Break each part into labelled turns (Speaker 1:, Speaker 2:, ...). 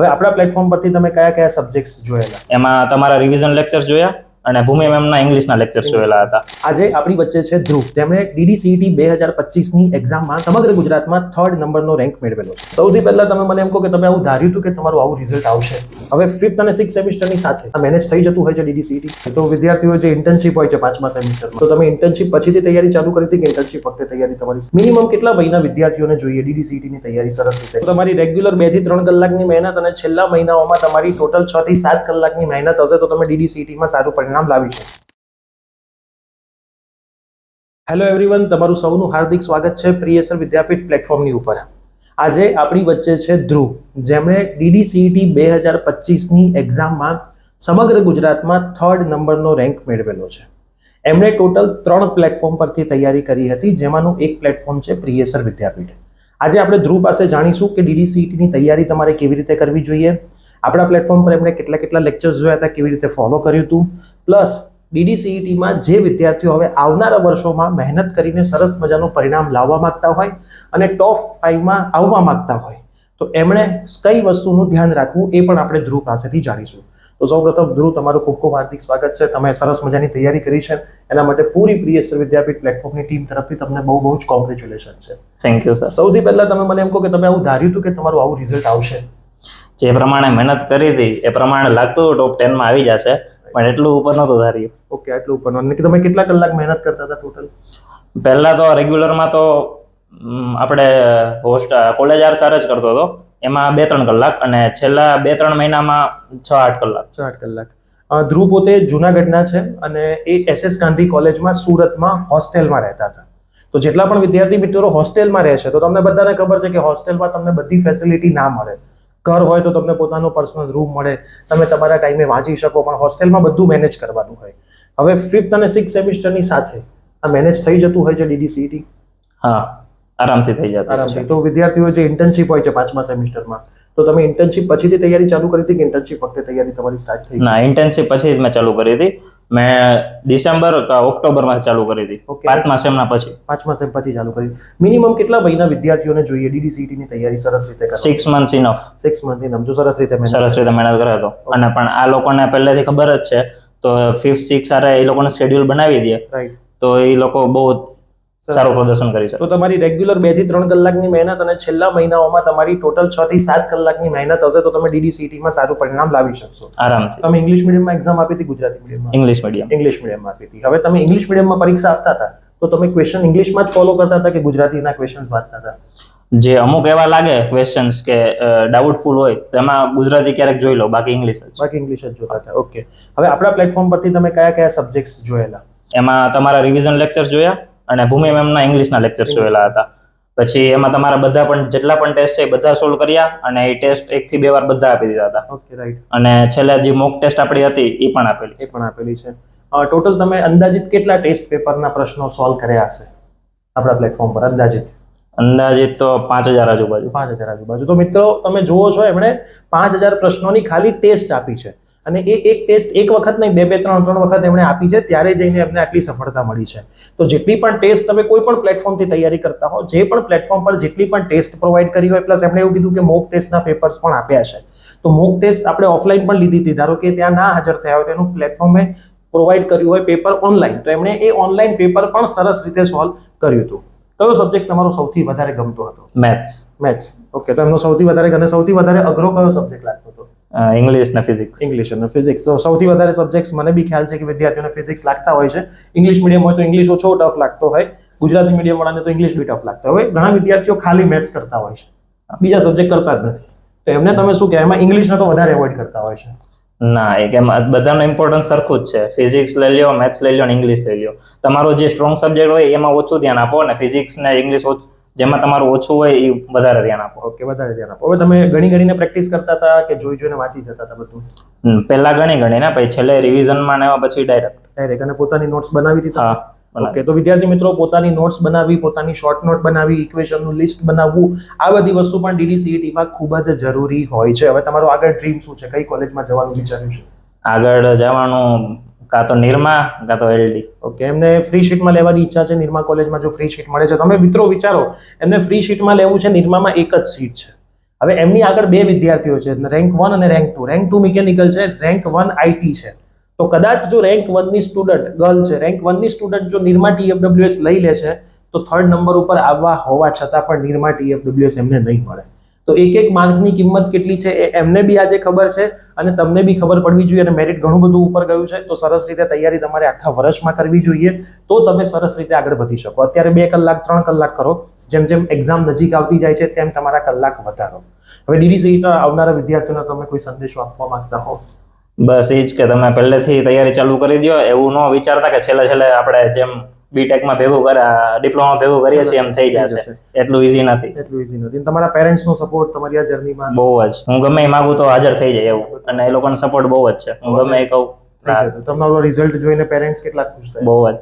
Speaker 1: હવે આપણા પ્લેટફોર્મ પરથી તમે કયા કયા સબ્જેક્ટ્સ જોયેલા?
Speaker 2: એમાં તમારા રિવિઝન લેક્ચર્સ જોયા અને ભૂમિ મેમના ઇંગ્લિશના લેક્ચર્સ જોયેલા હતા.
Speaker 1: આજે આપણી વચ્ચે છે ધ્રુવ. તેમણે DDCET 2025 ની એક્ઝામમાં સમગ્ર ગુજરાતમાં 3rd નંબરનો રેન્ક મેળવેલો છે. સૌથી પહેલા તમે મને એમ કહો કે તમે આવું ધાર્યું હતું કે તમારું આવું રિઝલ્ટ આવશે? હવે 5th અને 6th સેમિસ્ટરની સાથે આ મેનેજ થઈ જતું હોય છે DDCET. તો વિદ્યાર્થીઓ જે ઇન્ટર્નશિપ હોય છે 5મા સેમિસ્ટરમાં, તો તમે ઇન્ટર્નશિપ પછીથી તૈયારી ચાલુ કરી હતી કે ઇન્ટર્નશિપ વખતે તૈયારી તમારી? મિનિમમ કેટલા મહિના વિદ્યાર્થીઓને જોઈએ DDCET ની તૈયારી સરસ રીતે? તો તમારી રેગ્યુલર 2 થી 3 કલાકની મહેનત અને છેલ્લા મહિનાઓમાં તમારી ટોટલ 6 થી 7 કલાકની મહેનત હશે તો તમે DDCET માં સારું પરિણામ લાવી શકો. હેલો એવરીવન, તમારું સૌનું હાર્દિક સ્વાગત છે પ્રિયસર વિદ્યાપીઠ પ્લેટફોર્મની ઉપર. આજે આપણી વચ્ચે છે ધ્રુવ, જેમણે DDCET 2025ની એક્ઝામમાં સમગ્ર ગુજરાતમાં 3rd નંબરનો રેન્ક મેળવેલો છે. એમણે ટોટલ 3 પ્લેટફોર્મ પરથી તૈયારી કરી હતી, જેમાંનું એક પ્લેટફોર્મ છે પ્રિયસર વિદ્યાપીઠ. આજે આપણે ધ્રુવ પાસે જાણીશું કે DDCETની તૈયારી તમારે કેવી રીતે કરવી જોઈએ, આપણા પ્લેટફોર્મ પર એમણે કેટલા લેક્ચર્સ જોયા હતા, કેવી રીતે ફોલો કર્યું હતું, પ્લસ DDCETમાં જે વિદ્યાર્થીઓ હવે આવનારા વર્ષોમાં મહેનત કરીને સરસ મજાનું પરિણામ લાવવા માંગતા હોય અને ટોપ 5માં આવવા માંગતા હોય તો એમણે કઈ વસ્તુનું ધ્યાન રાખવું એ પણ આપણે ધ્રુવ પાસેથી જાણીશું. તો સૌપ્રથમ ધ્રુવ, તમારું ખૂબ ખૂબ હાર્દિક સ્વાગત છે. તમે સરસ મજાની તૈયારી કરી છે, એના માટે પૂરી પ્રિયસર વિદ્યાપીઠ પ્લેટફોર્મની ટીમ તરફથી તમને બહુ જ કોંગ્રેચ્યુલેશન છે.
Speaker 2: Thank you sir.
Speaker 1: સૌથી પહેલા તમે મને એમ કહો કે તમે આવું ધાર્યું હતું કે તમારું આવું રિઝલ્ટ આવશે?
Speaker 2: જે પ્રમાણે મહેનત કરી હતી એ પ્રમાણે લાગતું ટોપ 10માં આવી જશે, પણ એટલું ઉપર નહોતું ધાર્યું.
Speaker 1: ઓકે, આટલું ઉપર. અને તમે કેટલા કલાક મહેનત કરતા હતા ટોટલ?
Speaker 2: પહેલા તો રેગ્યુલરમાં તો આપણે કોલેજ આર જ કરતો હતો, એમાં 2-3 કલાક, અને છેલ્લા 2-3 મહિનામાં 6-8 કલાક.
Speaker 1: 6-8 કલાક. ધ્રુવ પોતે જુનાગઢના છે અને એ SS ગાંધી કોલેજમાં સુરતમાં હોસ્ટેલમાં રહેતા હતા. તો જેટલા પણ વિદ્યાર્થી મિત્રો હોસ્ટેલમાં રહે છે તો તમને બધાને ખબર છે કે હોસ્ટેલમાં તમને બધી ફેસિલિટી ના મળે. ઘર હોય તો તમને પોતાનો પર્સનલ રૂમ મળે, તમે તમારા ટાઈમે વાંચી શકો, પણ હોસ્ટેલમાં બધું મેનેજ કરવાનું હોય. હવે 5th અને 6th સેમિસ્ટરની સાથે આ મેનેજ થઈ જતું હોય છે DDCET?
Speaker 2: હા, આરામથી થઈ જતું
Speaker 1: આરામથી. તો વિદ્યાર્થીઓ જે ઇન્ટર્નશિપ હોય છે 5મા સેમિસ્ટરમાં, તો તમે ઇન્ટર્નશિપ પછીથી તૈયારી ચાલુ કરી હતી કે ઇન્ટર્નશિપ વખતે તૈયારી તમારી સ્ટાર્ટ થઈ?
Speaker 2: ના, ઇન્ટર્નશિપ પછી જ મેં ચાલુ કરી હતી. મેં ડિસેમ્બર કે ઓક્ટોબરમાં ચાલુ કરી હતી, 5મા સેમના પછી.
Speaker 1: 5મા સેમ પછી ચાલુ કરી. મિનિમમ કેટલા મહિના વિદ્યાર્થીઓને જોઈએ DDCET ની તૈયારી સરસ રીતે કરવા?
Speaker 2: 6 months ઇનફ.
Speaker 1: 6 month enough. જો સરસ રીતે મહેનત
Speaker 2: કરે તો. અને પણ આ લોકોને પહેલેથી ખબર જ છે, તો 5th 6th સારા એ લોકોને શેડ્યુલ બનાવી દે,
Speaker 1: રાઈટ,
Speaker 2: તો એ લોકો બહુ સારું પ્રદર્શન કરી શકે.
Speaker 1: તો તમારી રેગ્યુલર 2 થી 3 કલાકની મહેનત અને છેલ્લા મહિનાઓમાં તમારી ટોટલ 6 થી 7 કલાકની મહેનત હશે તો તમે DDCETમાં સારું પરિણામ લાવી શકશો
Speaker 2: આરામથી.
Speaker 1: તમે ઇંગ્લિશ મીડિયમમાં એક્ઝામ આપી હતી, ગુજરાતી મીડિયમમાં?
Speaker 2: English medium.
Speaker 1: ઇંગ્લિશ મીડિયમમાં આપી હતી. હવે તમે ઇંગ્લિશ મીડિયમમાં પરીક્ષા આપતા હતા તો તમે ક્વેશ્ચન ઇંગ્લિશમાં જ ફોલો કરતા હતા કે ગુજરાતીના ક્વેશ્ચન્સ વાંચતા હતા?
Speaker 2: જે અમુક એવા લાગે ક્વેશ્ચન્સ કે ડાઉટફુલ હોય તો એમાં ગુજરાતી ક્યારેક જોઈ લો, બાકી ઇંગ્લિશ
Speaker 1: જ જોતા હતા. ઓકે. હવે આપણા પ્લેટફોર્મ પરથી તમે કયા કયા સબ્જેક્ટ્સ જોયેલા?
Speaker 2: એમાં તમારા રિવિઝન લેક્ચર્સ જોયા અને ભૂમિ મેમના ઇંગ્લિશના લેક્ચર્સ જોયેલા હતા. પછી એમાં તમારા બધા પણ જેટલા પણ ટેસ્ટ છે એ બધા સોલ્વ કર્યા અને એ ટેસ્ટ 1 થી 2 વાર બધા આપી દીધા હતા.
Speaker 1: Okay, right.
Speaker 2: અને છેલ્લે જે મોક ટેસ્ટ આપણી હતી એ પણ આપેલી
Speaker 1: છે. ટોટલ તમે અંદાજિત કેટલા ટેસ્ટ પેપરના પ્રશ્નો સોલ્વ કર્યા હશે આપણા પ્લેટફોર્મ પર? અંદાજિત
Speaker 2: તો 5000 આજુબાજુ.
Speaker 1: 5000 આજુબાજુ. તો મિત્રો તમે જુઓ છો, એમણે 5000 પ્રશ્નોની ખાલી ટેસ્ટ આપી છે અને એ એક ટેસ્ટ એક વખત નહીં, 2-3 વખત એમણે આપી છે, ત્યારે જઈને એમને આટલી સફળતા મળી છે. તો જેટલી પણ ટેસ્ટ તમે કોઈ પણ પ્લેટફોર્મથી તૈયારી કરતા હો, જે પણ પ્લેટફોર્મ પર જેટલી પણ ટેસ્ટ પ્રોવાઈડ કરી હોય, પ્લસ એમણે એવું કીધું કે મોક ટેસ્ટના પેપર્સ પણ આપ્યા છે. તો મોક ટેસ્ટ આપણે ઓફલાઈન પણ લીધી હતી. ધારો કે ત્યાં ના હાજર થયા હોય તો એનું પ્લેટફોર્મે પ્રોવાઈડ કર્યું હોય પેપર ઓનલાઈન, તો એમણે એ ઓનલાઈન પેપર પણ સરસ રીતે સોલ્વ કર્યું હતું. કયો સબ્જેક્ટ તમારો સૌથી વધારે ગમતો હતો? મેથ્સ. ઓકે. તો એમનો સૌથી વધારે અઘરો કયો સબ્જેક્ટ લાગતો હતો?
Speaker 2: ઇંગ્લિશ ને ફિઝિક્સ.
Speaker 1: ઇંગ્લિશ અને ફિઝિક્સ. તો સૌથી વધારે સબ્જેક્ટ્સ મને બી ખ્યાલ છે કે વિદ્યાર્થીઓને ફિઝિક્સ લાગતા હોય છે. ઇંગ્લિશ મીડિયમ હોય તો ઇંગ્લિશ ઓછો ટફ લાગતો હોય, ગુજરાતી મીડિયમ વાળાને તો ઇંગ્લિશ બી ટફ લાગતો હોય. ઘણા વિદ્યાર્થીઓ ખાલી મેથ્સ કરતા હોય છે, બીજા સબ્જેક્ટ કરતા જ નથી. તો એમને તમે શું કહેવાય, એમાં ઇંગ્લિશને તો વધારે એવોઇડ કરતા હોય છે?
Speaker 2: ના, એમાં બધાનું ઇમ્પોર્ટન્સ સરખું જ છે. ફિઝિક્સ લઈ લ્યો, મેથ્સ લઈ લ્યો અને ઇંગ્લિશ લઈ લ્યો. તમારો જે સ્ટ્રોંગ સબ્જેક્ટ હોય એમાં ઓછું ધ્યાન આપો અને ફિઝિક્સ ને ઇંગ્લિશ જેમાં તમારું ઓછું હોય એ વધારે ધ્યાન આપો.
Speaker 1: ઓકે, વધારે ધ્યાન આપો. હવે તમે ગણીને પ્રેક્ટિસ કરતા હતા કે જોઈને વાંચી જતા હતા બધું?
Speaker 2: પહેલા ગણીને પછી છેલ્લે રિવિઝનમાં ને એમાં પછી ડાયરેક્ટ.
Speaker 1: અને પોતાની નોટ્સ બનાવી દીધી?
Speaker 2: હા.
Speaker 1: ઓકે. તો વિદ્યાર્થી મિત્રો, પોતાની નોટ્સ બનાવી, પોતાની શોર્ટ નોટ બનાવી, ઇક્વેશનનું લિસ્ટ બનાવવું, આ બધી વસ્તુ પણ DDCETમાં ખૂબ જ જરૂરી હોય છે. હવે તમારો આગળ ડ્રીમ શું છે? કઈ કોલેજમાં જવાનું વિચાર્યું છે?
Speaker 2: આગળ જવાનું કાં તો નિરમા કાં તો LD.
Speaker 1: ઓકે. એમને ફ્રી શીટમાં લેવાની ઈચ્છા છે નિરમા કોલેજમાં? જો ફ્રી શીટ મળે છે, તમે મિત્રો વિચારો, એમને ફ્રી શીટમાં લેવું છે, નિરમામાં એક જ સીટ છે હવે એમની આગળ બે વિદ્યાર્થીઓ છે, રેન્ક 1 અને રેન્ક 2. રેન્ક 2 મિકેનિકલ છે, રેન્ક 1 આઈટી છે. તો કદાચ જો રેન્ક 1 ની સ્ટુડન્ટ ગર્લ છે, રેન્ક 1 ની સ્ટુડન્ટ જો નિરમા TFWS લઈ લે છે તો 3rd નંબર ઉપર આવવા હોવા છતાં પણ નિરમા TFWS એમને નહીં મળે. તો એક માર્કની કિંમત કેટલી છે એ એમને બી આજે ખબર છે અને તમને બી ખબર પડવી જોઈએ. અને મેરિટ ઘણું બધું ઉપર ગયું છે, તો સરસ રીતે તૈયારી તમારે આખા વર્ષમાં કરવી જોઈએ, તો તમે સરસ રીતે આગળ વધી શકો. અત્યારે 2 કલાક 3 કલાક કરો, જેમ જેમ એક્ઝામ નજીક આવતી જાય છે તેમ તમારા કલાક વધારો. હવે DDCET આવનારા વિદ્યાર્થીઓને તમે કોઈ સંદેશો આપવા માંગતા હો?
Speaker 2: બસ એ જ કે તમે પહેલેથી તૈયારી ચાલુ કરી દો. એવું ન વિચારતા કે છેલ્લે આપણે જેમ બીટેકમાં ભેગું કરે, ડિપ્લોમા ભેગું કરીએ છીએ એમ થઈ જશે. એટલું ઈઝી નથી.
Speaker 1: તમારા પેરેન્ટ્સનો સપોર્ટ તમારી આ જર્નીમાં
Speaker 2: બહુ જ, હું ગમે એ માંગુ તો હાજર થઈ જાય એવું, અને એ લોકોનો સપોર્ટ બહુ જ છે. હું ગમે એ કહું.
Speaker 1: તમારો રિઝલ્ટ જોઈને પેરેન્ટ્સ કેટલા ખુશ થાય?
Speaker 2: બહુ જ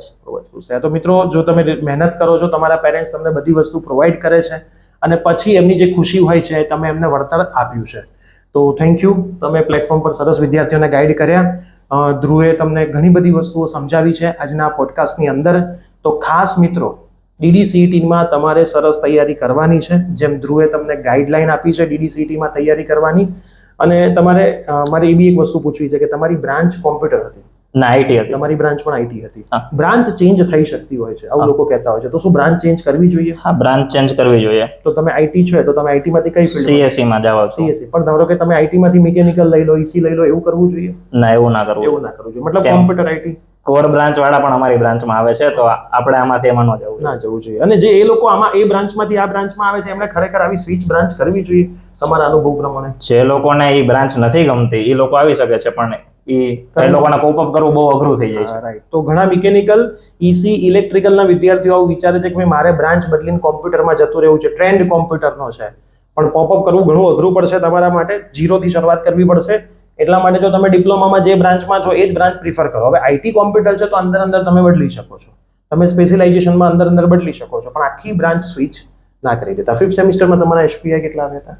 Speaker 1: ખુશ થાય. તો મિત્રો, જો તમે મહેનત કરો છો, તમારા પેરેન્ટ્સ તમને બધી વસ્તુ પ્રોવાઈડ કરે છે અને પછી એમની જે ખુશી હોય છે તમે એમને વળતર આપ્યું છે. તો થેન્ક યુ, તમે પ્લેટફોર્મ પર સરસ વિદ્યાર્થીઓને ગાઈડ કર્યા. ધ્રુવે તમને ઘણી બધી વસ્તુઓ સમજાવી છે આજના પોડકાસ્ટની અંદર. તો ખાસ મિત્રો, DDCET-માં તમારે સરસ તૈયારી કરવાની છે, જેમ ધ્રુવે તમને ગાઈડલાઈન આપી છે DDCET-માં તૈયારી કરવાની. અને તમારે મારે એ બી એક વસ્તુ પૂછવી છે કે તમારી બ્રાન્ચ કોમ્પ્યુટર હતી
Speaker 2: ના આઈટી હતી?
Speaker 1: તમારી બ્રાન્ચ પણ આઈટી હતી. બ્રાન્ચ ચેન્જ થઈ શકતી હોય છે, આવું લોકો કહેતા હોય છે. તો શું બ્રાન્ચ ચેન્જ કરવી જોઈએ?
Speaker 2: હા, બ્રાન્ચ ચેન્જ કરવી જોઈએ.
Speaker 1: તો તમે આઈટી છો તો તમે આઈટી માંથી કઈ ફિલ્ડ?
Speaker 2: CSE માં જાવ છો.
Speaker 1: CSE. પણ ધારો કે તમે આઈટી માંથી મિકેનિકલ લઈ લો, EC લઈ લો, એવું કરવું જોઈએ?
Speaker 2: ના, એવું ના કરવું
Speaker 1: જોઈએ. મતલબ કોમ્પ્યુટર આઈટી
Speaker 2: કોર બ્રાન્ચ વાળા પણ અમારી બ્રાન્ચમાં આવે છે, તો આપણે આમાંથી એમાં ન
Speaker 1: જવું જોઈએ. અને જે એ લોકો આમાં એ બ્રાન્ચમાંથી આ બ્રાન્ચમાં આવે છે એમણે ખરેખર આવી સ્વિચ બ્રાન્ચ કરવી જોઈએ તમારા અનુભવ પ્રમાણે?
Speaker 2: જે લોકોને એ બ્રાન્ચ નથી ગમતી એ લોકો આવી શકે છે, પણ એ લોકોને કોપ અપ કરવું બહુ અઘરું થઈ જાય છે.
Speaker 1: રાઈટ. તો ઘણા મિકેનિકલ, EC, ઇલેક્ટ્રિકલના વિદ્યાર્થીઓ આવું વિચારે છે કે મારે બ્રાન્ચ બદલીને કોમ્પ્યુટરમાં જતું રહેવું છે, ટ્રેન્ડ કોમ્પ્યુટરનો છે. પણ પોપઅપ કરવું ઘણું અઘરું પડશે તમારા માટે, 0 થી શરૂઆત કરવી પડશે. એટલા માટે જો તમે ડિપ્લોમામાં જે બ્રાન્ચમાં છો એ જ બ્રાન્ચ પ્રિફર કરો. હવે આઈટી કોમ્પ્યુટર છે તો અંદર તમે બદલી શકો છો, તમે સ્પેશિયલાઇઝેશનમાં અંદર બદલી શકો છો, પણ આખી બ્રાન્ચ સ્વિચ ના કરી દેતા. 5th સેમિસ્ટરમાં તમારા SPI કેટલા આવ્યા હતા?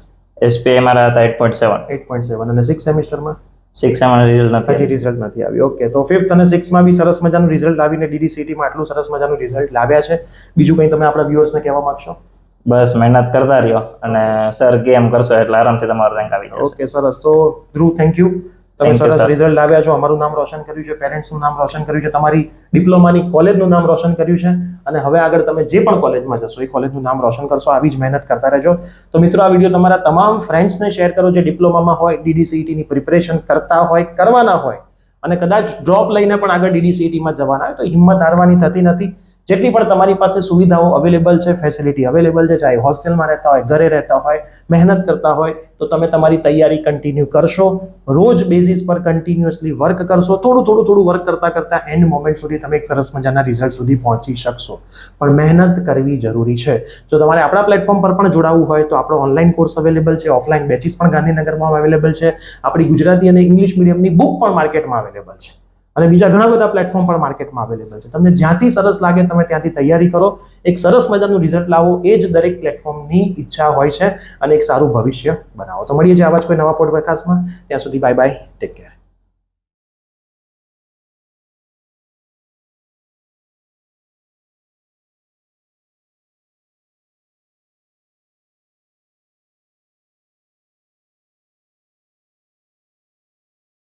Speaker 2: SPI મારા હતા 8.7.
Speaker 1: 8.7. અને 6th સેમિસ્ટરમાં?
Speaker 2: 6 માં રિઝલ્ટ નથી.
Speaker 1: હજી રિઝલ્ટ નથી આવ્યું. ઓકે. તો 5th અને 6th માં બી સરસ મજાનું રિઝલ્ટ આવીને DDCET-માં આટલું સરસ મજાનું રિઝલ્ટ લાવ્યા છે. બીજું કંઈ તમે આપણા વ્યુઅર્સને કહેવા માંગશો?
Speaker 2: બસ મહેનત કરતા રહ્યો અને સર કેમ કરશો એટલે આરામથી તમારો રેન્ક આવી જશે.
Speaker 1: ઓકે, સરસ. તો ધ્રુવ, થેન્ક યુ. તમે સરસ રિઝલ્ટ લાવ્યા છો, અમારું નામ રોશન કર્યું છે, પેરેન્ટ્સનું નામ રોશન કર્યું છે, તમારી ડિપ્લોમાની કોલેજનું નામ રોશન કર્યું છે, અને હવે આગળ તમે જે પણ કોલેજમાં જશો એ કોલેજનું નામ રોશન કરશો. આવી જ મહેનત કરતા રહેજો. તો મિત્રો, આ વિડીયો તમારા તમામ ફ્રેન્ડ્સને શેર કરો જે ડિપ્લોમામાં હોય, DDCET-ની પ્રિપરેશન કરતા હોય, કરવાના હોય, અને કદાચ ડ્રોપ લઈને પણ આગળ DDCET-માં જવાના હોય. તો હિંમત હારવાની થતી નથી. જેટલી પણ તમારી પાસે સુવિધાઓ અવેલેબલ છે, ફેસિલિટી અવેલેબલ છે, ચાહે હોસ્ટેલમાં રહેતા હોય, ઘરે રહેતા હોય, મહેનત કરતા હોય, તો તમે તમારી તૈયારી કન્ટિન્યુ કરશો. રોજ બેઝિસ પર કન્ટિન્યુઅસલી વર્ક કરશો. થોડું વર્ક કરતા એન્ડ મોમેન્ટ સુધી તમે એક સરસ મજાના રિઝલ્ટ સુધી પહોંચી શકશો. પણ મહેનત કરવી જરૂરી છે. જો તમારે આપણા પ્લેટફોર્મ પર પણ જોડાવવું હોય તો આપણો ઓનલાઈન કોર્સ અવેલેબલ છે, ઓફલાઈન બેચીસ પણ ગાંધીનગરમાં અવેલેબલ છે, આપણી ગુજરાતી અને ઇંગ્લિશ મીડિયમની બુક પણ માર્કેટમાં અવેલેબલ છે, અને બીજા ઘણા બધા પ્લેટફોર્મ પર માર્કેટમાં અવેલેબલ છે. તમને જ્યાંથી સરસ લાગે તમે ત્યાંથી તૈયારી કરો, એક સરસ મજાનું રિઝલ્ટ લાવો, એ જ દરેક પ્લેટફોર્મની ઈચ્છા હોય છે, અને એક સારું ભવિષ્ય બનાવો. તો મળીએ છીએ આવા જ કોઈ નવા પોડકાસ્ટમાં. ત્યાં સુધી બાય બાય, ટેક કેર.